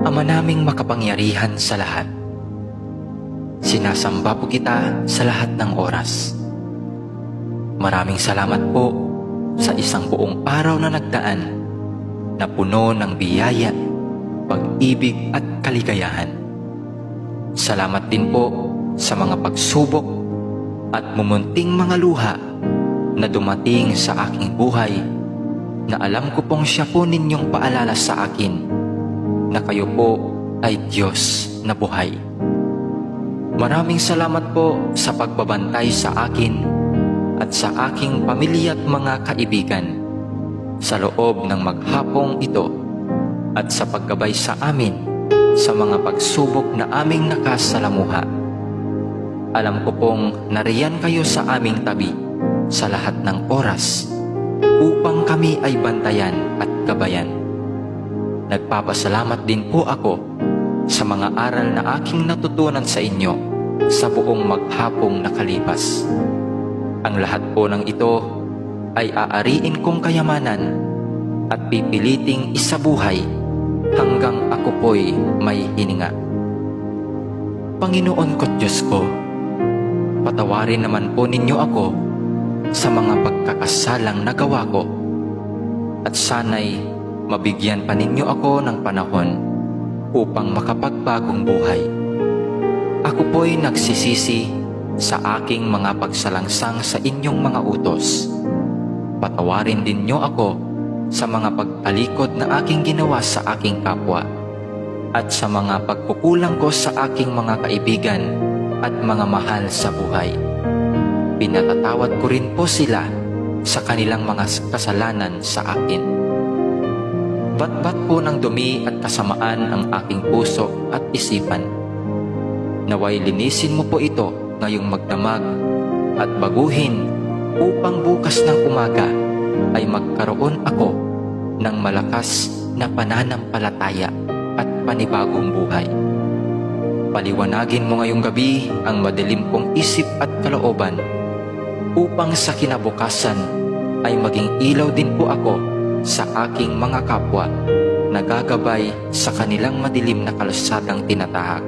Ama naming makapangyarihan sa lahat, sinasamba po kita sa lahat ng oras. Maraming salamat po sa isang buong araw na nagdaan na puno ng biyaya, pag-ibig at kaligayahan. Salamat din po sa mga pagsubok at mumunting mga luha na dumating sa aking buhay, na alam ko pong siya po ninyong paalala sa akin na kayo po ay Diyos na buhay. Maraming salamat po sa pagbabantay sa akin at sa aking pamilya at mga kaibigan sa loob ng maghapong ito, at sa paggabay sa amin sa mga pagsubok na aming nakasalamuha. Alam ko pong nariyan kayo sa aming tabi sa lahat ng oras upang kami ay bantayan at gabayan. Nagpapasalamat din po ako sa mga aral na aking natutunan sa inyo sa buong maghapong nakalipas. Ang lahat po ng ito ay aariin kong kayamanan at pipiliting isabuhay hanggang ako po'y may hininga. Panginoon ko't Diyos ko, patawarin naman po ninyo ako sa mga pagkakasalang nagawa ko, at sana'y mabigyan pa ninyo ako ng panahon upang makapagbagong buhay. Ako po'y nagsisisi sa aking mga pagsalangsang sa inyong mga utos. Patawarin din niyo ako sa mga pagtalikod na aking ginawa sa aking kapwa, at sa mga pagkukulang ko sa aking mga kaibigan at mga mahal sa buhay. Pinatatawad ko rin po sila sa kanilang mga kasalanan sa akin. Batbat po ng dumi at kasamaan ang aking puso at isipan. Naway linisin mo po ito ngayong magdamag at baguhin upang bukas ng umaga ay magkaroon ako ng malakas na pananampalataya at panibagong buhay. Paliwanagin mo ngayong gabi ang madilim kong isip at kalooban, upang sa kinabukasan ay maging ilaw din po ako sa aking mga kapwa na gagabay sa kanilang madilim na kalsadang tinatahak.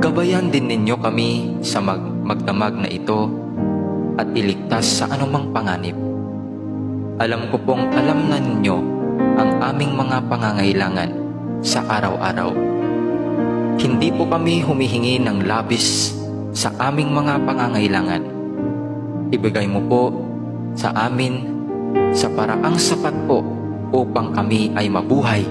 Gabayan din ninyo kami sa magdamag na ito at iligtas sa anumang panganib. Alam ko pong alam na ninyo ang aming mga pangangailangan sa araw-araw. Hindi po kami humihingi ng labis sa aming mga pangangailangan. Ibigay mo po sa amin sa paraang sapat po upang kami ay mabuhay